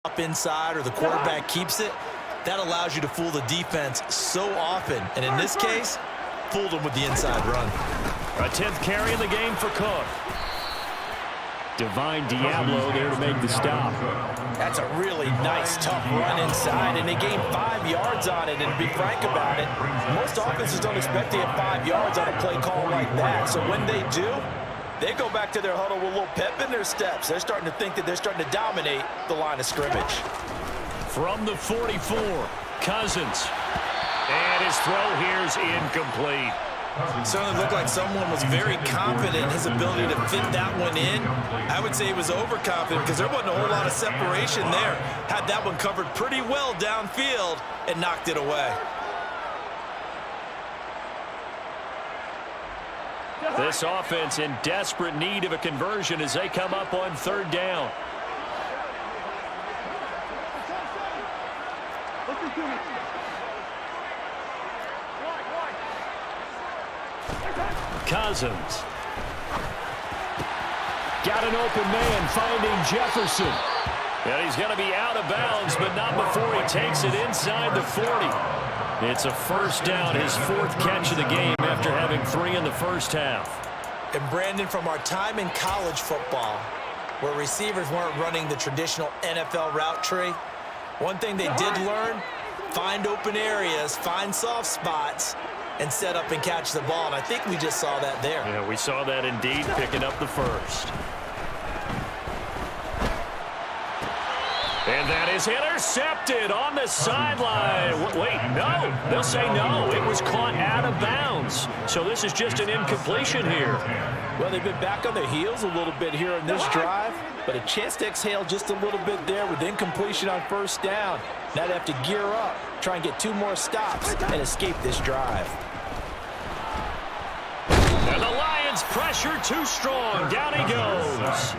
up inside or the quarterback keeps it, that allows you to fool the defense so often. And in this case, fooled them with the inside run. A 10th carry in the game for Cook. Divine Diablo there to make the stop. That's a really nice, tough run inside, and they gained 5 yards on it. And to be frank about it, most offenses don't expect to get 5 yards on a play call like that. So when they do, they go back to their huddle with a little pep in their steps. They're starting to think that they're starting to dominate the line of scrimmage. From the 44, Cousins. And his throw here is incomplete. Certainly looked like someone was very confident in his ability to fit that one in. I would say he was overconfident because there wasn't a whole lot of separation there. Had that one covered pretty well downfield and knocked it away. This offense in desperate need of a conversion as they come up on 3rd down. Cousins. Got an open man finding Jefferson. And he's going to be out of bounds, but not before he takes it inside the 40. It's a 1st down, his 4th catch of the game after having 3 in the first half. And Brandon, from our time in college football, where receivers weren't running the traditional NFL route tree, one thing they did learn, find open areas, find soft spots, and set up and catch the ball. And I think we just saw that there. Yeah, we saw that indeed, picking up the 1st. And that is intercepted on the sideline. Wait, no. They'll say no. It was caught out of bounds. So this is just an incompletion here. Well, they've been back on their heels a little bit here in this drive, but a chance to exhale just a little bit there with incompletion on 1st down. Now they have to gear up, try and get 2 more stops, and escape this drive. And the Lions pressure too strong. Down he goes.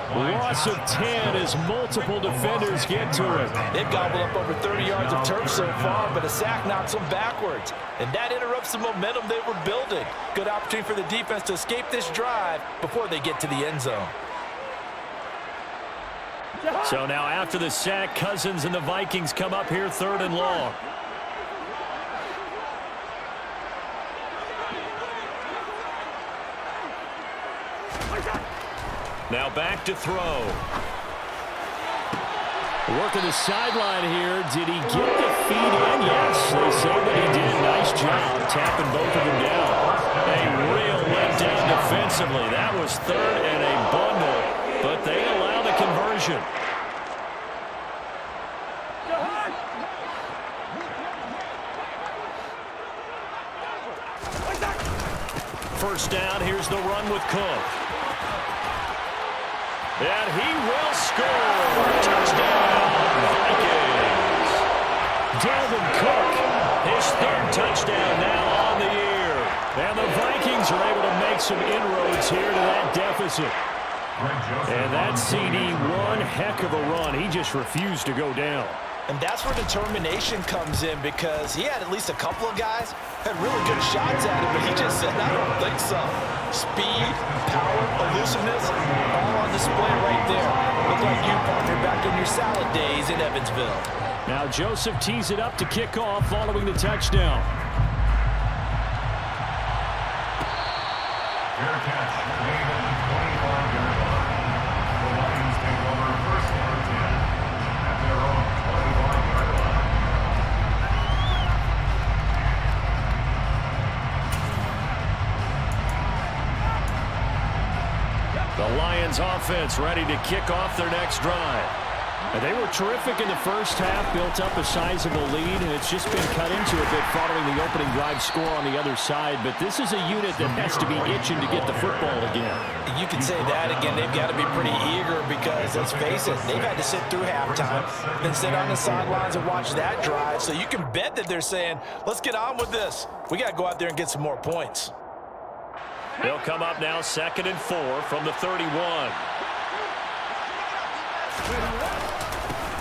Loss of 10 as multiple defenders get to it. They've gobbled up over 30 yards of turf so far, but a sack knocks them backwards. And that interrupts the momentum they were building. Good opportunity for the defense to escape this drive before they get to the end zone. So now after the sack, Cousins and the Vikings come up here 3rd and long. Now back to throw. Working the sideline here. Did he get the feet in? Yes, they say that he did. Nice job tapping both of them down. A real letdown defensively. That was 3rd and a bundle, but they allow the conversion. First down, here's the run with Cook. And he will score. Touchdown, Vikings. Dalvin Cook, his 3rd touchdown now on the year. And the Vikings are able to make some inroads here to that deficit. And that CD, one heck of a run. He just refused to go down. And that's where determination comes in, because he had at least a couple of guys had really good shots at him, but he just said, I don't think so. Speed, power, elusiveness, all on display right there. Look like you, partner, back in your salad days in Evansville. Now Joseph tees it up to kick off following the touchdown. Fair catch made at the 25-yard line. The Lions take over 1st and 10 at their own 25-yard line. The Lions offense ready to kick off their next drive. And they were terrific in the first half, built up a sizable lead, and it's just been cut into a bit following the opening drive score on the other side. But this is a unit that has to be itching to get the football again. You can say that again. They've got to be pretty eager because, let's face it, they've had to sit through halftime, then sit on the sidelines and watch that drive. So you can bet that they're saying, let's get on with this. We got to go out there and get some more points. They'll come up now 2nd and 4 from the 31.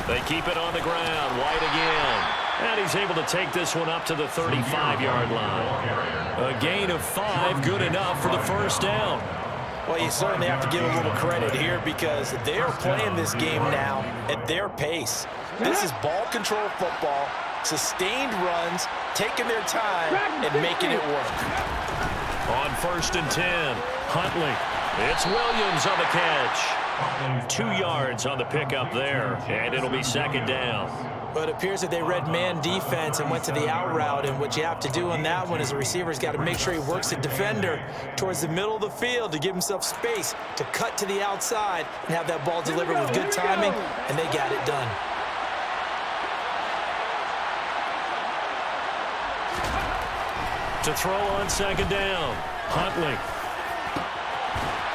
They keep it on the ground. White again. And he's able to take this one up to the 35-yard line. A gain of 5, good enough for the 1st down. Well, you certainly have to give a little credit here because they are playing this game now at their pace. This is ball control football, sustained runs, taking their time, and making it work. On 1st and 10, Huntley. It's Williams on the catch. 2 yards on the pickup there, and it'll be 2nd down. But it appears that they read man defense and went to the out route, and what you have to do on that one is the receiver's got to make sure he works the defender towards the middle of the field to give himself space to cut to the outside and have that ball delivered with good timing, and they got it done. To throw on 2nd down, Huntley.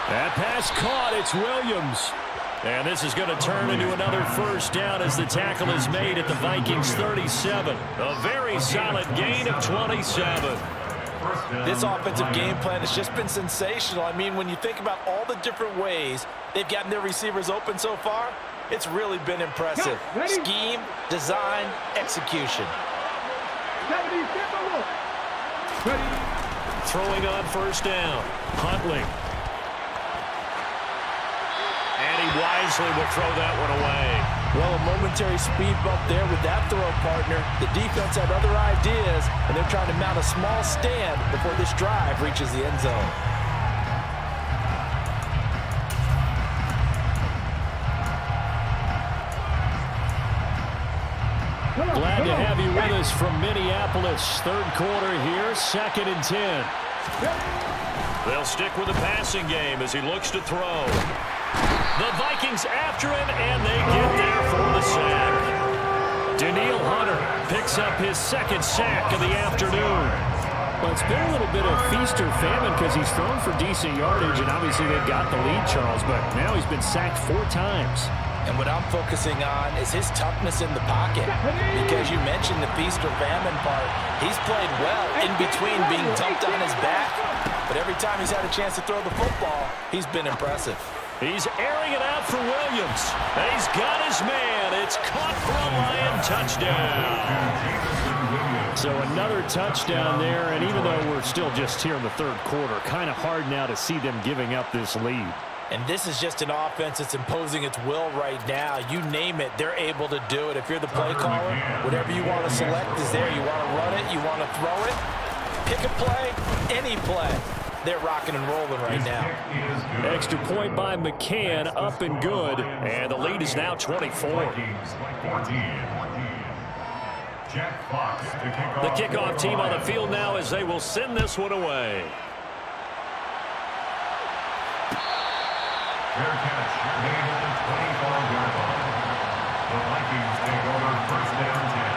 That pass caught. It's Williams. And this is going to turn into another 1st down as the tackle is made at the Vikings 37. A very solid gain of 27. This offensive game plan has just been sensational. I mean, when you think about all the different ways they've gotten their receivers open so far, it's really been impressive. Scheme, design, execution. Throwing on 1st down, Huntley. And he wisely will throw that one away. Well, a momentary speed bump there with that throw, partner. The defense had other ideas, and they're trying to mount a small stand before this drive reaches the end zone. Glad to have you with us from Minneapolis. 3rd quarter here, 2nd and 10. They'll stick with the passing game as he looks to throw. The Vikings after him, and they get there for the sack. Daniil Hunter picks up his 2nd sack of the afternoon. Well, it's been a little bit of feast or famine because he's thrown for decent yardage, and obviously they've got the lead, Charles, but now he's been sacked 4 times. And what I'm focusing on is his toughness in the pocket. Because you mentioned the feast or famine part. He's played well in between being dumped on his back. But every time he's had a chance to throw the football, he's been impressive. He's airing it out for Williams. And he's got his man. It's caught for a Lion touchdown. So another touchdown there, and even though we're still just here in the 3rd quarter, kind of hard now to see them giving up this lead. And this is just an offense that's imposing its will right now. You name it, they're able to do it. If you're the play caller, whatever you want to select is there. You want to run it, you want to throw it, pick a play, any play. They're rocking and rolling right now. Extra point by McCann, up and good. And the lead is now 24. The kickoff team on the field now as they will send this one away. Fair catch made at the 25-yard line. The Vikings take over 1st down 10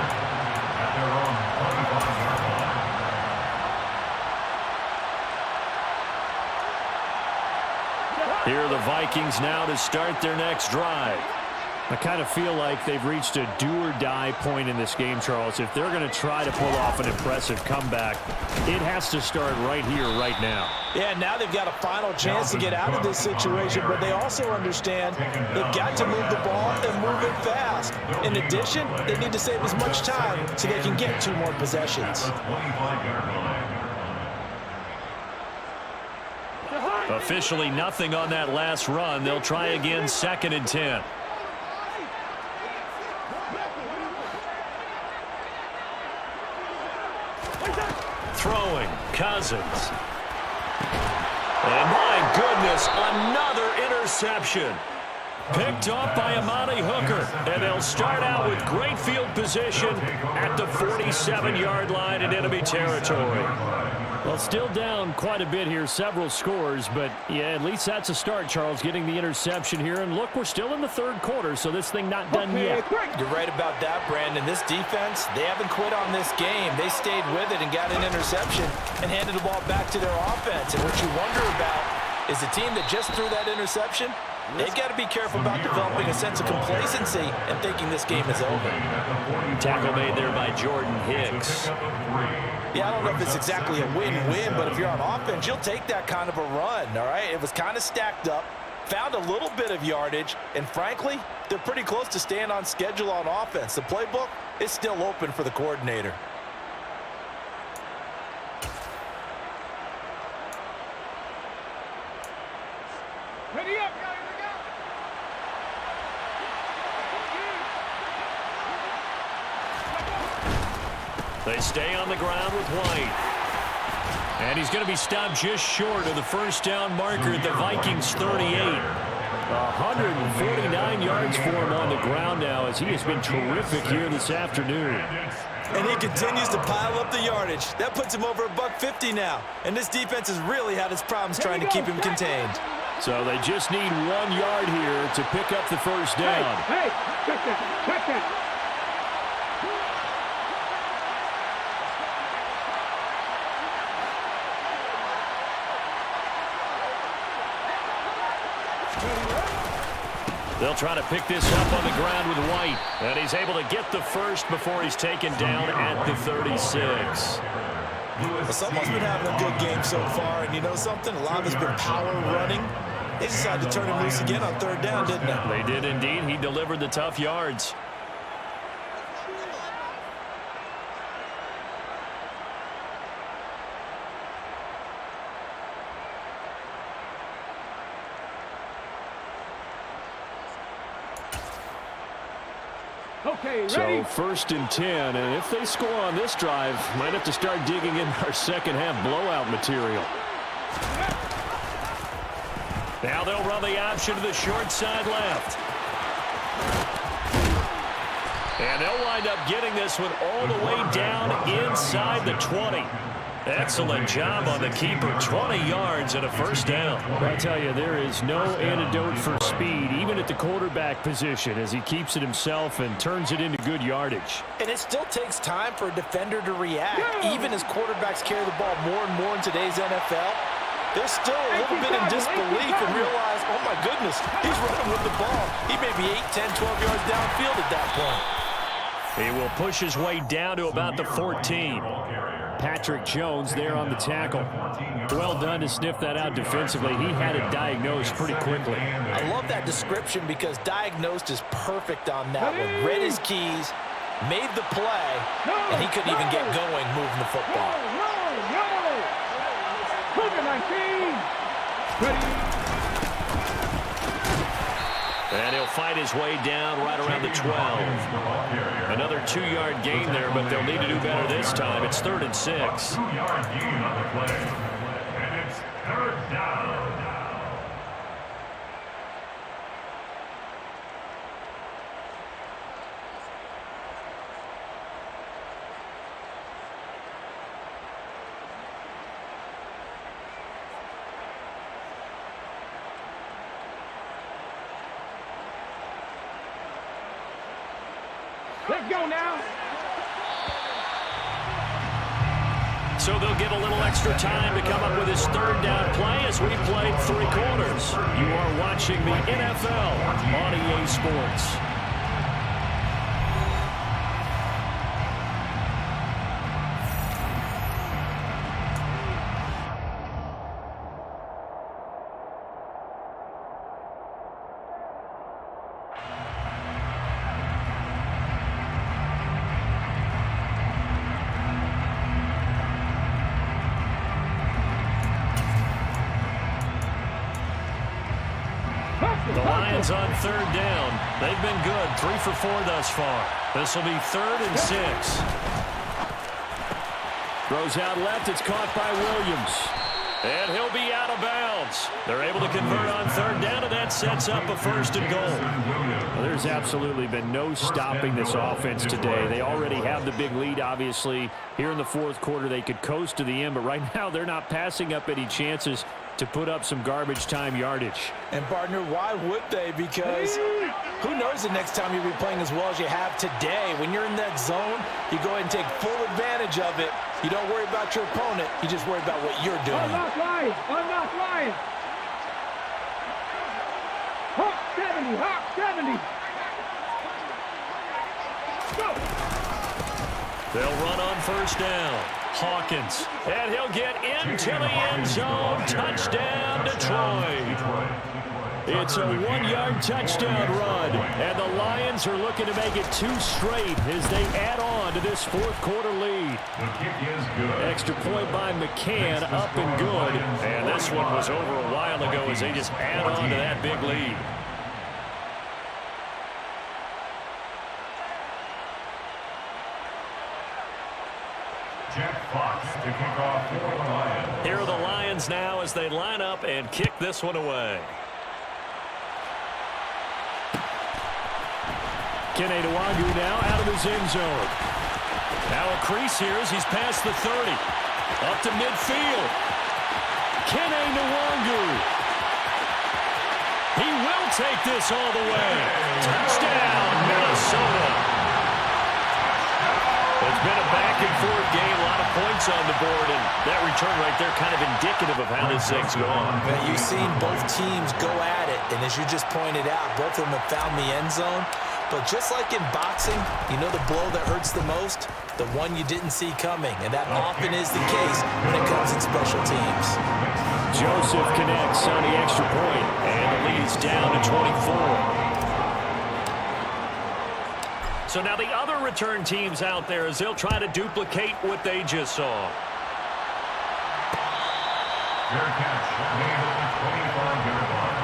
at their own 25-yard line. Here are the Vikings now to start their next drive. I kind of feel like they've reached a do-or-die point in this game, Charles. If they're going to try to pull off an impressive comeback, it has to start right here, right now. Yeah, now they've got a final chance to get out of this situation, but they also understand they've got to move the ball and move it fast. In addition, they need to save as much time so they can get 2 more possessions. Officially nothing on that last run. They'll try again 2nd and 10. Throwing, Cousins. And my goodness, another interception. Picked off by Amani Hooker. And they'll start out with great field position at the 47-yard line in enemy territory. Well, still down quite a bit here, several scores, but yeah, at least that's a start, Charles, getting the interception here. And look, we're still in the 3rd quarter, so this thing not done yet. You're right about that, Brandon. This defense, they haven't quit on this game. They stayed with it and got an interception and handed the ball back to their offense. And what you wonder about is the team that just threw that interception, they've got to be careful about developing a sense of complacency and thinking this game is over. Tackle made there by Jordan Hicks. Yeah, I don't know if it's exactly a win-win, but if you're on offense, you'll take that kind of a run, all right? It was kind of stacked up, found a little bit of yardage, and frankly, they're pretty close to staying on schedule on offense. The playbook is still open for the coordinator. They stay on the ground with White. And he's going to be stopped just short of the first down marker at the Vikings 38. 149 yards for him on the ground now as he has been terrific here this afternoon. And he continues to pile up the yardage. That puts him over $150 now. And this defense has really had its problems trying to keep him contained. So they just need 1 yard here to pick up the first down. Hey, check that, check that. They'll try to pick this up on the ground with White. And he's able to get the first before he's taken down at the 36. Well, someone's been having a good game so far, and you know something? A lot of it's been power running. They decided to turn him loose again on third down, didn't they? They did indeed. He delivered the tough yards. Okay, ready? So first and 10, and if they score on this drive, might have to start digging in our second half blowout material. Now they'll run the option to the short side left. And they'll wind up getting this one all the way down inside the 20. Excellent job on the keeper. 20 yards and a first down. I tell you, there is no antidote for speed, even at the quarterback position, as he keeps it himself and turns it into good yardage. And it still takes time for a defender to react. Even as quarterbacks carry the ball more and more in today's NFL, they're still a little bit in disbelief and realize, oh my goodness, he's running with the ball. He may be 8, 10, 12 yards downfield at that point. He will push his way down to about the 14. Patrick Jones there on the tackle. Well done to sniff that out defensively. He had it diagnosed pretty quickly. I love that description because diagnosed is perfect on that one. Read his keys, made the play, and he couldn't even get going moving the football. And he'll fight his way down right around the 12. Another 2-yard gain there, but they'll need to do better this time. It's 3rd and 6. 2-yard gain on the play. And it's 3rd down. Let's go now. So they'll get a little extra time to come up with his 3rd down play as we played 3 quarters. You are watching the NFL on EA Sports. The Lions on 3rd down. They've been good, 3 for 4 thus far. This will be 3rd and 6. Throws out left. It's caught by Williams. And he'll be out of bounds. They're able to convert on 3rd down, and that sets up a 1st and goal. Well, there's absolutely been no stopping this offense today. They already have the big lead, obviously. Here in the 4th quarter, they could coast to the end, but right now they're not passing up any chances to put up some garbage time yardage. And, partner, why would they? Because who knows the next time you'll be playing as well as you have today. When you're in that zone, you go ahead and take full advantage of it. You don't worry about your opponent. You just worry about what you're doing. Unlock Lions. Unlock Lions. Hawk 70. Hawk 70. Go. They'll run on 1st down. Hawkins. And he'll get into the end zone. Touchdown, Detroit. It's a 1-yard touchdown run. And the Lions are looking to make it 2 straight as they add on to this 4th quarter lead. The kick is good. Extra point by McCann, up and good. And this one was over a while ago as they just add on to that big lead. Jack Fox to kick off for the Lions. Here are the Lions now as they line up and kick this one away. Kene Nwangu now out of his end zone. Now a crease here as he's past the 30. Up to midfield. Kene Nwangu. He will take this all the way. Touchdown, Minnesota. It's been a back-and-forth game, a lot of points on the board, and that return right there kind of indicative of how this thing's going. You've seen both teams go at it, and as you just pointed out, both of them have found the end zone. But just like in boxing, you know the blow that hurts the most? The one you didn't see coming, and that often is the case when it comes in special teams. Joseph connects on the extra point, and the lead's down to 24. So now the other return teams out there as they'll try to duplicate what they just saw. Fair catch made at the 25-yard line.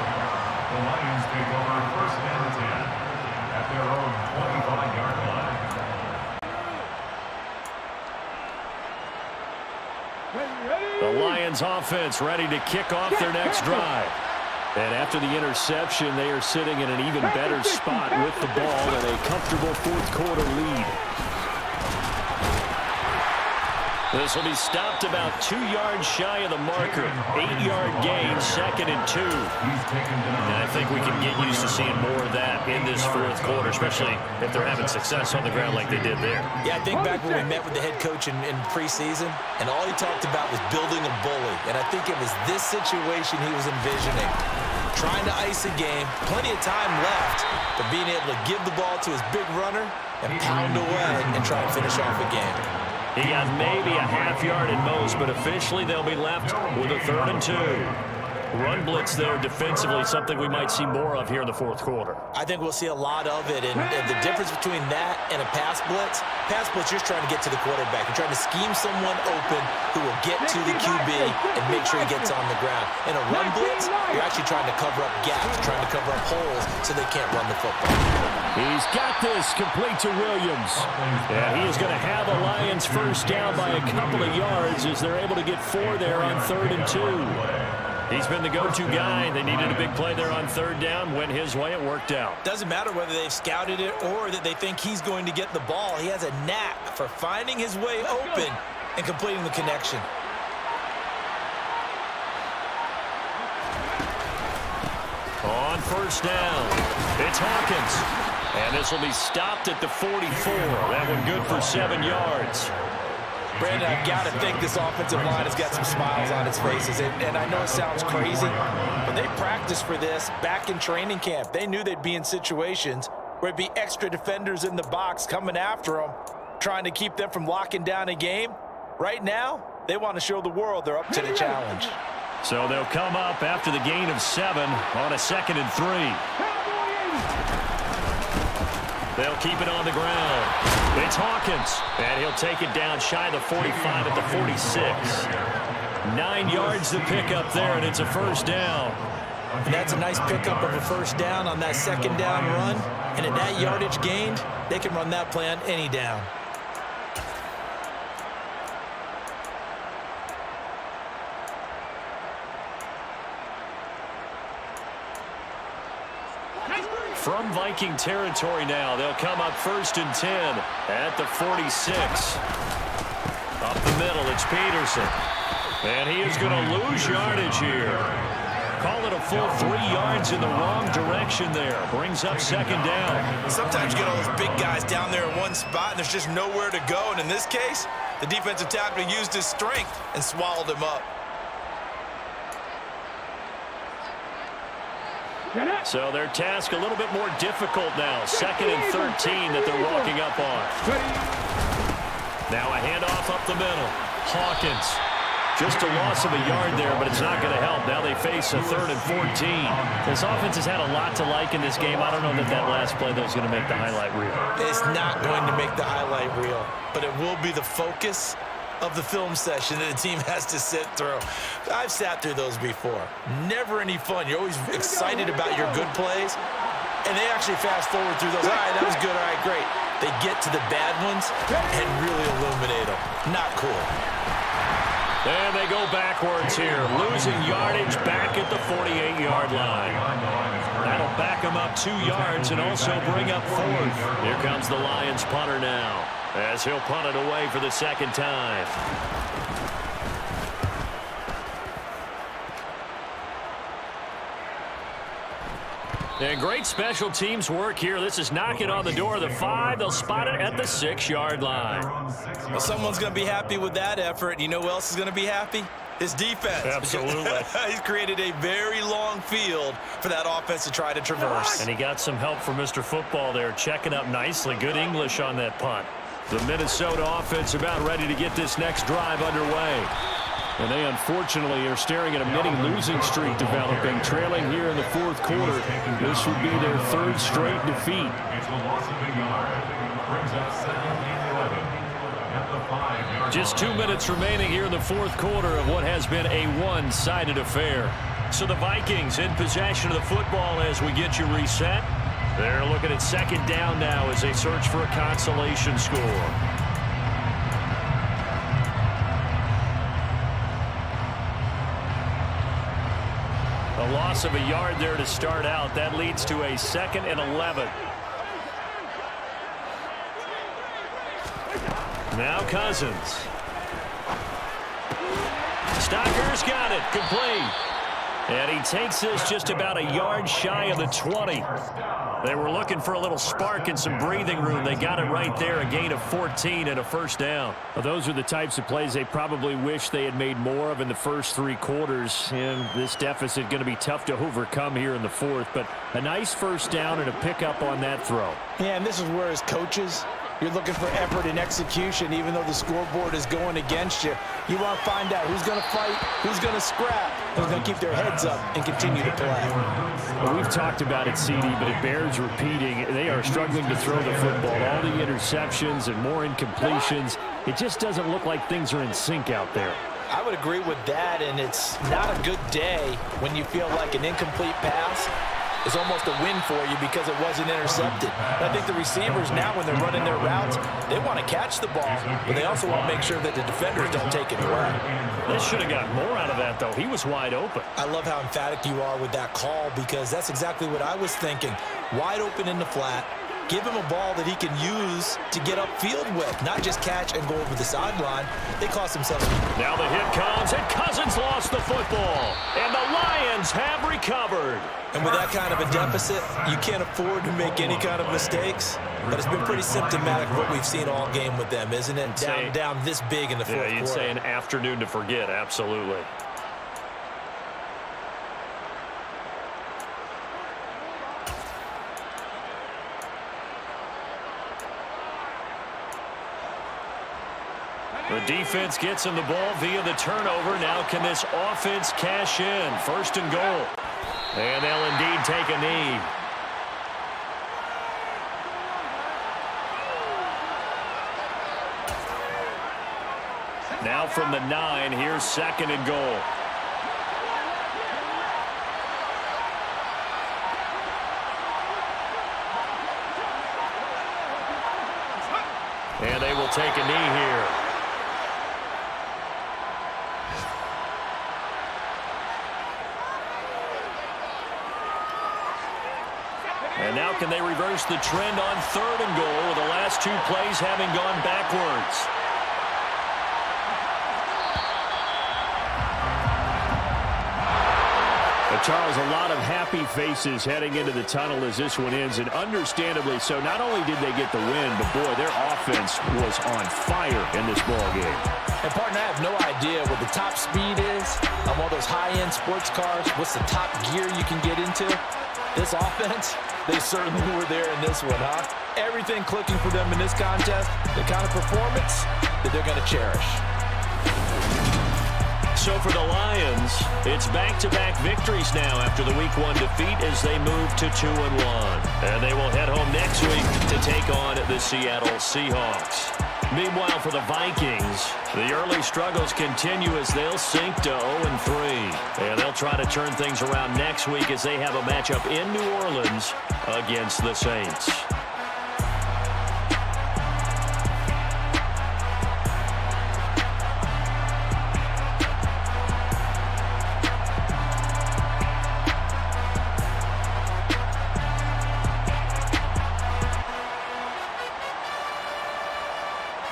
The Lions take over first and 10 at their own 25-yard line. The Lions offense ready to kick off their next drive. And after the interception, they are sitting in an even better spot with the ball and a comfortable fourth-quarter lead. This will be stopped about 2 yards shy of the marker. 8-yard gain, 2nd and 2. And I think we can get used to seeing more of that in this fourth quarter, especially if they're having success on the ground like they did there. Yeah, I think back when we met with the head coach in preseason, and all he talked about was building a bully. And I think it was this situation he was envisioning. Trying to ice a game, plenty of time left, but being able to give the ball to his big runner and pound away and try and finish off a game. He got maybe a half yard at most, but officially they'll be left with a 3rd and 2. Run blitz there defensively, something we might see more of here in the fourth quarter. I think we'll see a lot of it, and the difference between that and a pass blitz, you're just trying to get to the quarterback. You're trying to scheme someone open who will get to the QB and make sure he gets on the ground. In a run blitz, you're actually trying to cover up gaps, trying to cover up holes so they can't run the football. He's got this complete to Williams. Yeah, he is going to have the Lions first down by a couple of yards as they're able to get 4 there on 3rd and 2. He's been the go-to guy. They needed a big play there on 3rd down. Went his way. It worked out. Doesn't matter whether they've scouted it or that they think he's going to get the ball. He has a knack for finding his way open and completing the connection. On first down, it's Hawkins. And this will be stopped at the 44. That one good for 7 yards. Brandon, I've got to think this offensive line has got some smiles on its faces. And I know it sounds crazy, but they practiced for this back in training camp. They knew they'd be in situations where it'd be extra defenders in the box coming after them, trying to keep them from locking down a game. Right now, they want to show the world they're up to the challenge. So they'll come up after the gain of 7 on a 2nd and 3. They'll keep it on the ground. It's Hawkins, and he'll take it down shy of the 45 at the 46. 9 yards to pick up there, and it's a first down. And that's a nice pickup of a first down on that 2nd down run. And at that yardage gained, they can run that play on any down. From Viking territory now, they'll come up 1st and 10 at the 46. Up the middle, it's Peterson. And he is going to lose yardage here. Call it a full 3 yards in the wrong direction there. Brings up 2nd down. Sometimes you get all those big guys down there in one spot, and there's just nowhere to go. And in this case, the defensive tackle used his strength and swallowed him up. So their task a little bit more difficult now. 2nd and 13 that they're walking up on. Now a handoff up the middle. Hawkins. Just a loss of a yard there, but it's not going to help. Now they face a 3rd and 14. This offense has had a lot to like in this game. I don't know that that last play, though, is going to make the highlight reel. It's not going to make the highlight reel, but it will be the focus of the film session that the team has to sit through. I've sat through those before. Never any fun. You're always excited about your good plays, and they actually fast forward through those. All right, that was good. All right, great. They get to the bad ones and really illuminate them. Not cool. And they go backwards here, losing yardage back at the 48-yard line. That'll back them up 2 yards and also bring up 4th. Here comes the Lions punter now, as he'll punt it away for the second time. And great special teams work here. This is knocking on the door of the 5. They'll spot it at the 6-yard line. Well, someone's going to be happy with that effort. You know who else is going to be happy? His defense. Absolutely. He's created a very long field for that offense to try to traverse. And he got some help from Mr. Football there, checking up nicely. Good English on that punt. The Minnesota offense about ready to get this next drive underway. And they unfortunately are staring at a mini losing streak developing, trailing here in the 4th quarter. This would be their 3rd straight defeat. It's a loss of a yard. Brings up 2nd and 11 at the 5-yard line. Just 2 minutes remaining here in the 4th quarter of what has been a one-sided affair. So the Vikings in possession of the football as we get you reset. They're looking at 2nd down now as they search for a consolation score. A loss of a yard there to start out. That leads to a 2nd and 11. Now Cousins. Stocker's got it. Complete. And he takes this just about a yard shy of the 20. They were looking for a little spark and some breathing room. They got it right there, a gain of 14 and a 1st down. Well, those are the types of plays they probably wish they had made more of in the first 3 quarters. And this deficit going to be tough to overcome here in the 4th. But a nice 1st down and a pickup on that throw. Yeah, and this is where as coaches, you're looking for effort and execution. Even though the scoreboard is going against you, you want to find out who's going to fight, who's going to scrap, who's going to keep their heads up and continue to play. Well, we've talked about it, CD, but it bears repeating. They are struggling to throw the football. All the interceptions and more incompletions. It just doesn't look like things are in sync out there. I would agree with that, and it's not a good day when you feel like an incomplete pass is almost a win for you because it wasn't intercepted. And I think the receivers now, when they're running their routes, they want to catch the ball, but they also want to make sure that the defenders don't take it away. They should have got more out of that, though. He was wide open. I love how emphatic you are with that call because that's exactly what I was thinking. Wide open in the flat. Give him a ball that he can use to get upfield with, not just catch and go over the sideline. They cost themselves. Now the hit comes, and Cousins lost the football. And the Lions have recovered. And with that kind of a deficit, you can't afford to make any kind of mistakes. But it's been pretty symptomatic of what we've seen all game with them, isn't it? Down this big in the 4th quarter. Yeah, you'd say an afternoon to forget, absolutely. The defense gets him the ball via the turnover. Now can this offense cash in? 1st and goal. And they'll indeed take a knee. Now from the 9, here's 2nd and goal. And they will take a knee here. And now can they reverse the trend on 3rd and goal with the last 2 plays having gone backwards? Charles, a lot of happy faces heading into the tunnel as this one ends, and understandably so. Not only did they get the win, but boy, their offense was on fire in this ball game. And partner, I have no idea what the top speed is on all those high-end sports cars. What's the top gear you can get into? This offense, they certainly were there in this one, huh? Everything clicking for them in this contest, the kind of performance that they're going to cherish. So for the Lions, it's back-to-back victories now after the Week 1 defeat as they move to 2-1. And they will head home next week to take on the Seattle Seahawks. Meanwhile, for the Vikings, the early struggles continue as they'll sink to 0-3. And they'll try to turn things around next week as they have a matchup in New Orleans against the Saints.